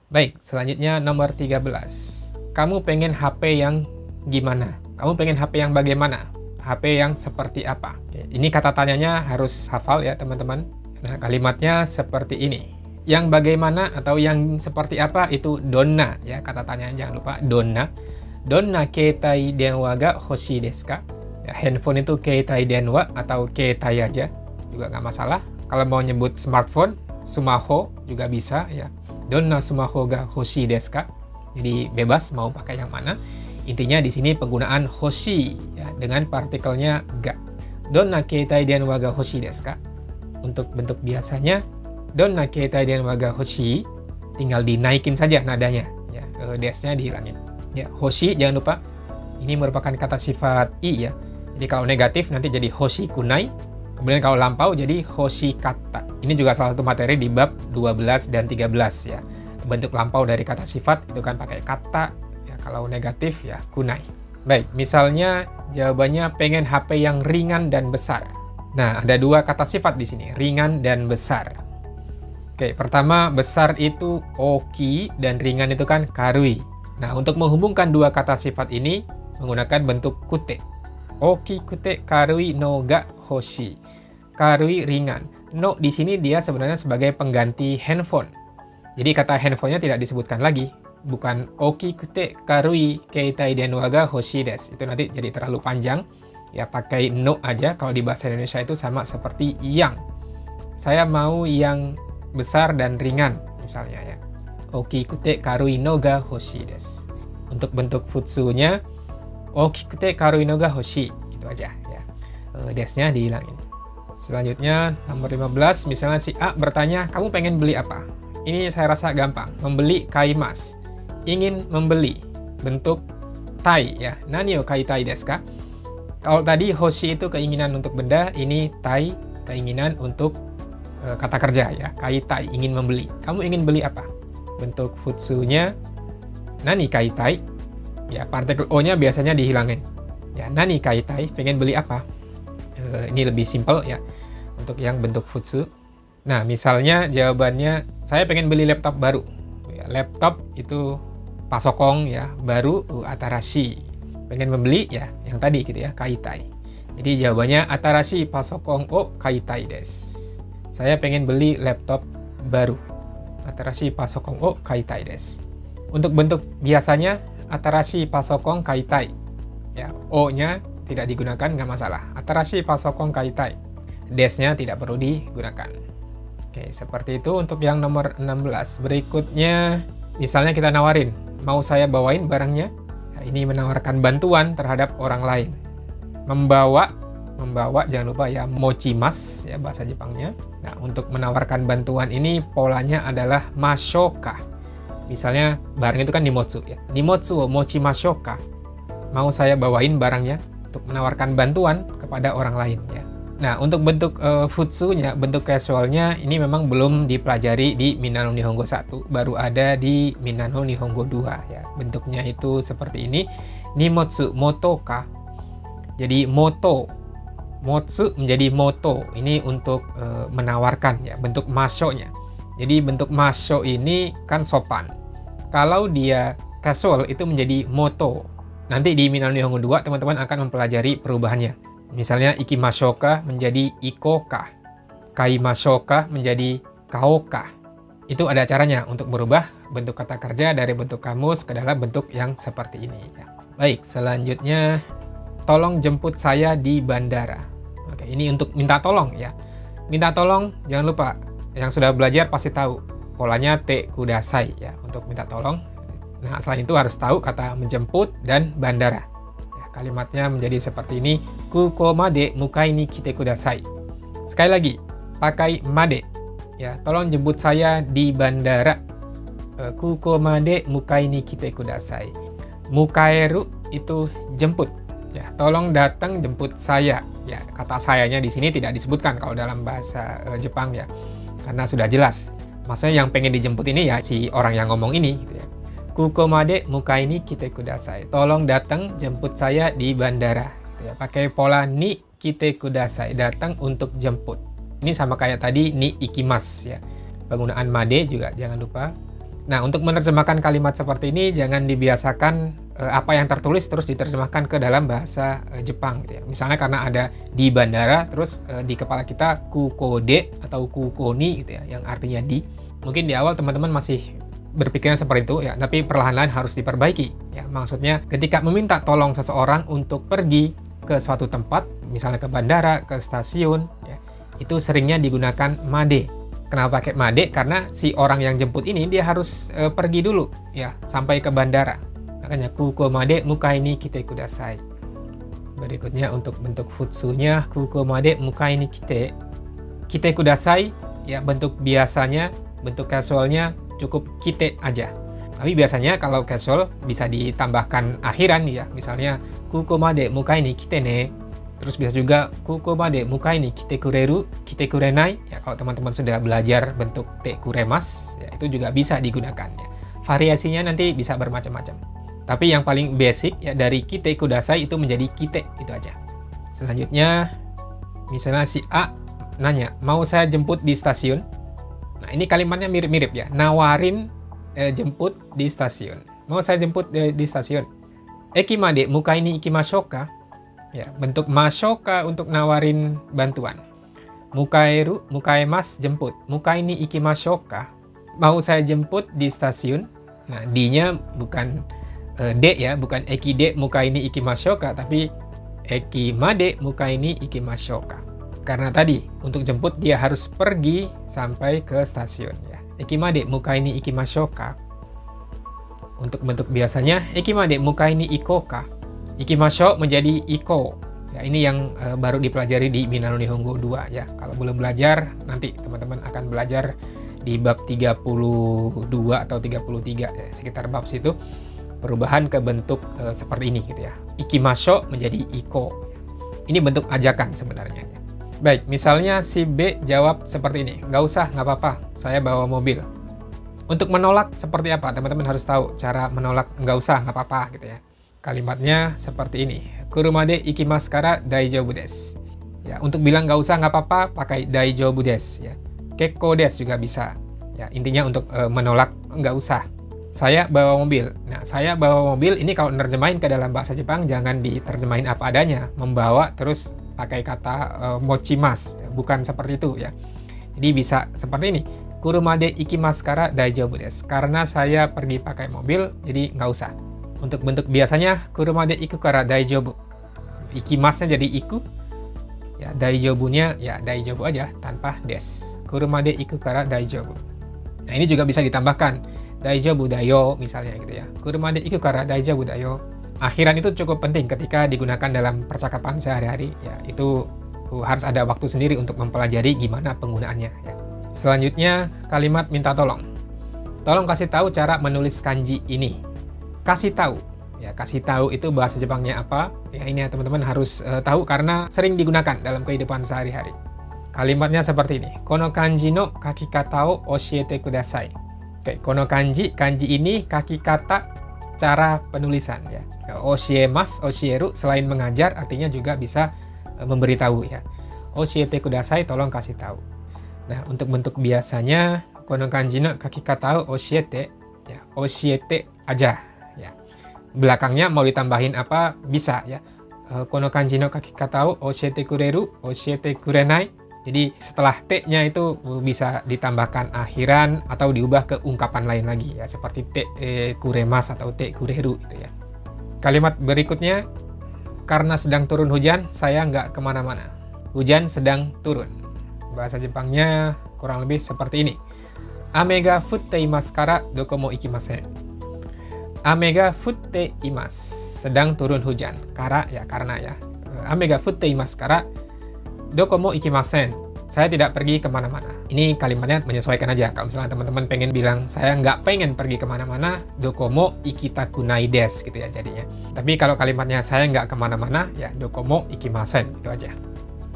Baik, selanjutnya nomor 13. Kamu pengen HP yang gimana? Kamu pengen HP yang bagaimana? HP yang seperti apa? Oke, ini kata tanyanya harus hafal ya teman-teman. Nah, kalimatnya seperti ini. Yang bagaimana atau yang seperti apa itu donna ya, kata tanyanya jangan lupa donna. Donna keitai denwa ga hoshii desu ka? Ya, handphone itu keitai denwa atau keitai aja juga nggak masalah. Kalau mau nyebut smartphone, sumaho juga bisa ya. Donna sumaho ga hoshii desu ka? Jadi bebas mau pakai yang mana. Intinya di sini penggunaan hoshi ya dengan partikelnya ga. Donna keitai denwa ga hoshii desu ka? Untuk bentuk biasanya donna keitai denwa ga hoshii, tinggal dinaikin saja nadanya ya, desnya dihilangin. Ya, hoshi jangan lupa ini merupakan kata sifat i ya. Jadi kalau negatif nanti jadi hoshi kunai. Kemudian kalau lampau jadi hoshi kata. Ini juga salah satu materi di bab 12 dan 13 ya. Bentuk lampau dari kata sifat itu kan pakai kata. Kalau negatif ya kunai. Baik, misalnya jawabannya pengen HP yang ringan dan besar. Nah, ada dua kata sifat di sini, ringan dan besar. Oke, pertama besar itu oki dan ringan itu kan karui. Nah, untuk menghubungkan dua kata sifat ini menggunakan bentuk kute. Oki kute karui no ga hoshi. Karui ringan. No di sini dia sebenarnya sebagai pengganti handphone. Jadi kata handphonenya tidak disebutkan lagi. Bukan oki kute karui keitai denwa ga hoshii desu. Itu nanti jadi terlalu panjang. Ya pakai no aja. Kalau di bahasa Indonesia itu sama seperti yang. Saya mau yang besar dan ringan misalnya ya. Oki kute karui no ga hoshii desu. Untuk bentuk futsunya oki kute karui no ga hoshii. Itu aja ya. Desnya dihilangin. Selanjutnya nomor 15, misalnya si A bertanya, kamu pengen beli apa? Ini saya rasa gampang. Membeli kaimas. Ingin membeli, bentuk tai ya. Nani o kaitai desu ka? Kalau tadi hoshi itu keinginan untuk benda, ini tai keinginan untuk kata kerja ya. Kaitai ingin membeli. Kamu ingin beli apa? Bentuk futsunya nani kaitai. Ya, partikel o-nya biasanya dihilangin. Ya, nani kaitai, pengen beli apa? Ini lebih simple ya untuk yang bentuk futsu. Nah, misalnya jawabannya saya pengen beli laptop baru. Ya, laptop itu pasokong ya, baru atarashi. Pengen membeli ya yang tadi gitu ya, kaitai. Jadi jawabannya atarashi pasokong o kaitai desu. Saya pengen beli laptop baru. Atarashi pasokong o kaitai desu. Untuk bentuk biasanya atarashi pasokong kaitai. Ya, o-nya tidak digunakan nggak masalah. Atarashi pasokong kaitai. Desnya tidak perlu digunakan. Oke, seperti itu untuk yang nomor 16. Berikutnya misalnya kita nawarin, mau saya bawain barangnya? Nah, ini menawarkan bantuan terhadap orang lain. Membawa jangan lupa ya, mochimas ya bahasa Jepangnya. Nah, untuk menawarkan bantuan ini polanya adalah mashoka. Misalnya barang itu kan nimotsu ya. Nimotsu wo mochimashouka. Mau saya bawain barangnya, untuk menawarkan bantuan kepada orang lain ya. Nah, untuk bentuk futsunya, bentuk casualnya ini memang belum dipelajari di Minano Nihongo 1, baru ada di Minano Nihongo 2 ya. Bentuknya itu seperti ini. Nimotsu motoka. Jadi moto, motsu menjadi moto. Ini untuk menawarkan ya, bentuk masho-nya. Jadi bentuk masho ini kan sopan. Kalau dia casual itu menjadi moto. Nanti di Minano Nihongo 2 teman-teman akan mempelajari perubahannya. Misalnya ikimashoka menjadi ikoka, kaimashoka menjadi kaoka. Itu ada caranya untuk merubah bentuk kata kerja dari bentuk kamus ke dalam bentuk yang seperti ini ya. Baik, selanjutnya tolong jemput saya di bandara. Oke, ini untuk minta tolong ya. Minta tolong jangan lupa, yang sudah belajar pasti tahu polanya te kudasai ya untuk minta tolong. Nah, selain itu harus tahu kata menjemput dan bandara. Ya, kalimatnya menjadi seperti ini. Kuko made mukai ni kite kudasai. Sekali lagi, pakai made. Ya, tolong jemput saya di bandara. Kuko made mukai ni kite kudasai. Mukaeru itu jemput. Ya, tolong datang jemput saya. Ya, kata sayanya di sini tidak disebutkan kalau dalam bahasa Jepang ya. Karena sudah jelas. Maksudnya yang pengen dijemput ini ya si orang yang ngomong ini gitu ya. Kuko made mukai ni kite kudasai. Tolong datang jemput saya di bandara. Ya, pakai pola ni kite kudasai, datang untuk jemput. Ini sama kayak tadi ni ikimas ya. Penggunaan made juga jangan lupa. Nah, untuk menerjemahkan kalimat seperti ini, jangan dibiasakan apa yang tertulis terus diterjemahkan ke dalam bahasa Jepang gitu ya. Misalnya karena ada di bandara, terus di kepala kita kukode atau kukoni gitu ya, yang artinya di. Mungkin di awal teman-teman masih berpikiran seperti itu ya, tapi perlahan-lahan harus diperbaiki ya. Maksudnya ketika meminta tolong seseorang untuk pergi ke suatu tempat, misalnya ke bandara, ke stasiun ya, itu seringnya digunakan made. Kenapa pakai made? Karena si orang yang jemput ini dia harus pergi dulu ya sampai ke bandara. Makanya kuko made mukai ni kite kudasai. Berikutnya untuk bentuk futsunya kuko made mukai ni kite kudasai ya, bentuk biasanya, bentuk casualnya cukup kite aja. Tapi biasanya kalau casual bisa ditambahkan akhiran ya. Misalnya kuko made mukai ni kite ne. Terus bisa juga kuko made mukai ni kite kureru, kite kurenai. Ya, kalau teman-teman sudah belajar bentuk te kuremas, ya, itu juga bisa digunakan ya. Variasinya nanti bisa bermacam-macam. Tapi yang paling basic ya dari kite kudasai itu menjadi kite, itu aja. Selanjutnya misalnya si A nanya, "Mau saya jemput di stasiun?" Nah, ini kalimatnya mirip-mirip ya. Nawarin jemput di stasiun. "Mau saya jemput di stasiun?" Eki made mukai ni ikimashou ka? Ya, bentuk mashoka untuk nawarin bantuan. Mukaeru, mukaemas, jemput. Mukai ni ikimashou ka? Mau saya jemput di stasiun. Nah, di-nya bukan de ya, bukan eki de mukai ni ikimashou ka, tapi eki made mukai ni ikimashou ka. Karena tadi untuk jemput dia harus pergi sampai ke stasiun ya. Eki made mukai ni ikimashou ka. Untuk bentuk biasanya eki made mukai ni iko ka. Ikimashou menjadi iko. Ya, ini yang baru dipelajari di Minano Nihongo 2 ya. Kalau belum belajar, nanti teman-teman akan belajar di bab 32 atau 33 ya, sekitar bab situ. Perubahan ke bentuk seperti ini gitu ya. Ikimashou menjadi iko. Ini bentuk ajakan sebenarnya. Baik, misalnya si B jawab seperti ini. "Nggak usah, nggak apa-apa, saya bawa mobil." Untuk menolak seperti apa? Teman-teman harus tahu cara menolak nggak usah, nggak apa-apa gitu ya. Kalimatnya seperti ini. Kuruma de ikimasu kara daijoubu desu. Ya, untuk bilang nggak usah nggak apa-apa pakai daijoubu desu ya. Kekko desu juga bisa. Ya, intinya untuk menolak nggak usah. Saya bawa mobil. Nah, saya bawa mobil ini kalau nerjemahin ke dalam bahasa Jepang jangan diterjemahin apa adanya. Membawa terus pakai kata mochimasu. Bukan seperti itu ya. Jadi bisa seperti ini. Kuruma de ikimasu kara daijoubu desu. Karena saya pergi pakai mobil, jadi nggak usah. Untuk bentuk biasanya kuruma de iku kara daijoubu. Ikimasnya jadi iku. Ya, daijoubunya ya daijoubu aja tanpa des. Kuruma de iku kara daijoubu. Nah, ini juga bisa ditambahkan daijoubu dayo misalnya gitu ya. Kuruma de iku kara daijoubu dayo. Akhiran itu cukup penting ketika digunakan dalam percakapan sehari-hari ya. Itu harus ada waktu sendiri untuk mempelajari gimana penggunaannya ya. Selanjutnya kalimat minta tolong. Tolong kasih tahu cara menulis kanji ini. Kasih tahu. Ya, kasih tahu itu bahasa Jepangnya apa? Ya, ini ya teman-teman harus tahu karena sering digunakan dalam kehidupan sehari-hari. Kalimatnya seperti ini. Kono kanji no kakikata o oshiete kudasai. Oke, kono kanji, kanji ini kakikata cara penulisan ya. Oshiemas, oshieru selain mengajar artinya juga bisa memberitahu ya. Oshiete kudasai tolong kasih tahu. Nah, untuk bentuk biasanya kono kanji no kakikata o oshiete ya, oshiete aja ya. Belakangnya mau ditambahin apa bisa ya. Kono kanji no kakikata o oshiete kureru, oshiete kurenai. Jadi setelah te-nya itu bisa ditambahkan akhiran atau diubah ke ungkapan lain lagi ya, seperti te kuremas atau te kureru gitu ya. Kalimat berikutnya, karena sedang turun hujan, saya nggak kemana-mana. Hujan sedang turun. Bahasa Jepangnya kurang lebih seperti ini. Ame ga futte imasu kara doko mo ikimasen. Ame ga futte imasu. Sedang turun hujan. Kara ya karena ya. Ame ga futte imasu kara doko mo ikimasen. Saya tidak pergi kemana-mana. Ini kalimatnya menyesuaikan aja. Kalau misalnya teman-teman pengen bilang, saya nggak pengen pergi kemana-mana, doko mo ikitakunai desu gitu ya jadinya. Tapi kalau kalimatnya saya nggak kemana-mana, ya doko mo ikimasen, itu aja.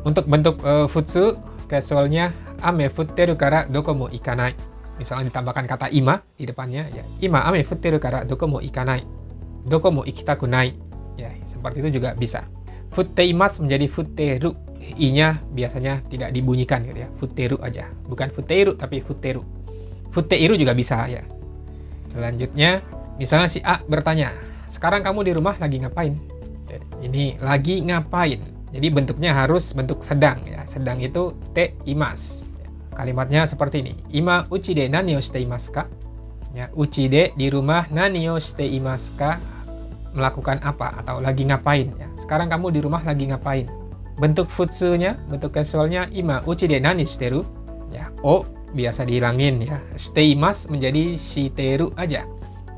Untuk bentuk futsu, casualnya, ame futteru kara doko mo ikanai. Misalnya ditambahkan kata ima di depannya, ya ima ame futteru kara doko mo ikanai. Doko mo ikitakunai. Ya, seperti itu juga bisa. Futteimasu menjadi futteru. I-nya biasanya tidak dibunyikan gitu ya. Futteru aja. Bukan futteru tapi futteru. Futteiru juga bisa ya. Selanjutnya, misalnya si A bertanya, sekarang kamu di rumah lagi ngapain? Ini lagi ngapain. Jadi bentuknya harus bentuk sedang ya. Sedang itu te imas. Kalimatnya seperti ini. Ima uchi de nani o shite imasu ka? Ya, uchi de di rumah, nani o shite imasu ka? Melakukan apa atau lagi ngapain ya. Sekarang kamu di rumah lagi ngapain? Bentuk futsunya, bentuk casualnya ima uchi de nani shiteru? Ya, o biasa dihilangin ya. Shite imasu menjadi shiteru aja.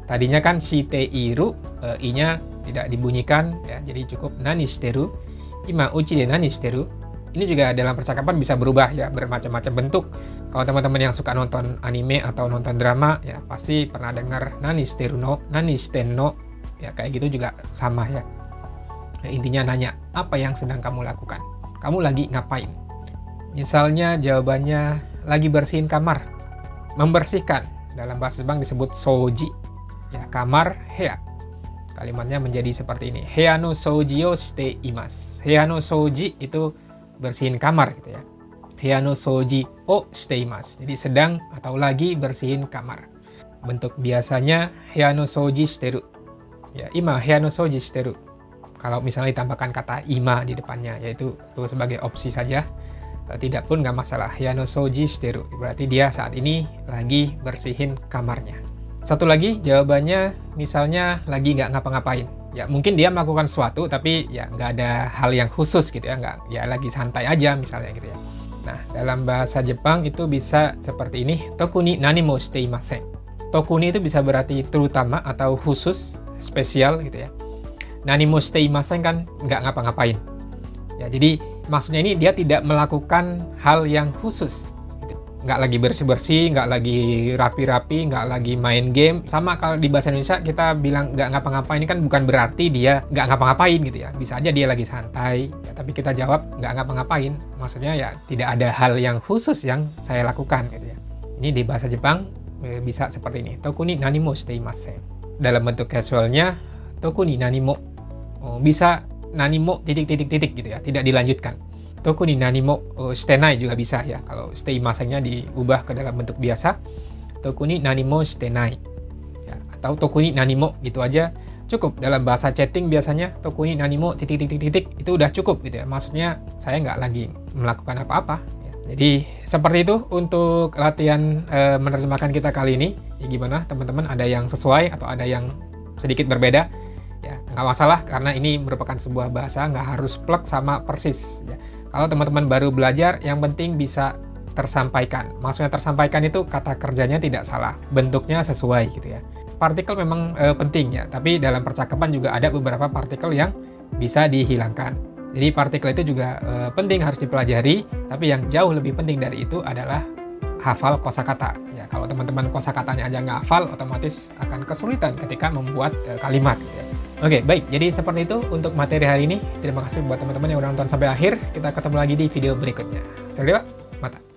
Tadinya kan shiteiru, i-nya tidak dibunyikan ya. Jadi cukup nani shiteru. Ima uchi de nani shiteru. Ini juga dalam percakapan bisa berubah ya, bermacam-macam bentuk. Kalau teman-teman yang suka nonton anime atau nonton drama ya pasti pernah dengar nani shiteru no, nani shiten no. Ya kayak gitu juga sama ya. Nah, intinya nanya, apa yang sedang kamu lakukan? Kamu lagi ngapain? Misalnya jawabannya lagi bersihin kamar. Membersihkan. Dalam bahasa Jepang disebut soji. Ya, kamar, hea. Kalimatnya menjadi seperti ini. Hea no soji o shite imasu. Hea no soji itu bersihin kamar gitu ya. Hea no soji o shite imasu. Jadi sedang atau lagi bersihin kamar. Bentuk biasanya hea no soji shiteru. Ya, ima hea no soji shiteru. Kalau misalnya ditambahkan kata ima di depannya, yaitu itu sebagai opsi saja. Tidak pun nggak masalah. Hea no soji shiteru. Berarti dia saat ini lagi bersihin kamarnya. Satu lagi jawabannya misalnya lagi nggak ngapa-ngapain. Ya mungkin dia melakukan sesuatu tapi ya nggak ada hal yang khusus gitu ya, nggak ya lagi santai aja misalnya gitu ya. Nah dalam bahasa Jepang itu bisa seperti ini, toku ni nani mo shite imasen. Toku ni itu bisa berarti terutama atau khusus, spesial gitu ya. Nani mo shite imasen kan nggak ngapa-ngapain. Ya jadi maksudnya ini dia tidak melakukan hal yang khusus. Nggak lagi bersih-bersih, nggak lagi rapi-rapi, nggak lagi main game. Sama kalau di bahasa Indonesia kita bilang nggak ngapa-ngapain, ini kan bukan berarti dia nggak ngapa-ngapain gitu ya. Bisa aja dia lagi santai, ya, tapi kita jawab nggak ngapa-ngapain. Maksudnya ya tidak ada hal yang khusus yang saya lakukan gitu ya. Ini di bahasa Jepang bisa seperti ini. Toku ni nani mo shite imasen. Dalam bentuk casualnya, toku ni nani mo. Bisa nani mo titik-titik-titik gitu ya, tidak dilanjutkan. Toku ni nani mo shitenai juga bisa ya. Kalau shite imasennya diubah ke dalam bentuk biasa, toku ni nani mo shitenai. Ya, atau toku ni nani mo gitu aja cukup. Dalam bahasa chatting biasanya toku ni nani mo titik-titik-titik itu udah cukup gitu ya. Maksudnya saya nggak lagi melakukan apa-apa. Ya. Jadi seperti itu untuk latihan menerjemahkan kita kali ini. Ya gimana teman-teman, ada yang sesuai atau ada yang sedikit berbeda? Ya nggak masalah karena ini merupakan sebuah bahasa, nggak harus plek sama persis. Ya. Kalau teman-teman baru belajar, yang penting bisa tersampaikan. Maksudnya tersampaikan itu kata kerjanya tidak salah, bentuknya sesuai gitu ya. Partikel memang penting ya, tapi dalam percakapan juga ada beberapa partikel yang bisa dihilangkan. Jadi partikel itu juga penting, harus dipelajari, tapi yang jauh lebih penting dari itu adalah hafal kosakata. Ya, kalau teman-teman kosakatanya aja nggak hafal, otomatis akan kesulitan ketika membuat kalimat gitu ya. Oke, baik. Jadi seperti itu untuk materi hari ini. Terima kasih buat teman-teman yang udah nonton sampai akhir. Kita ketemu lagi di video berikutnya. Sampai jumpa. Mata.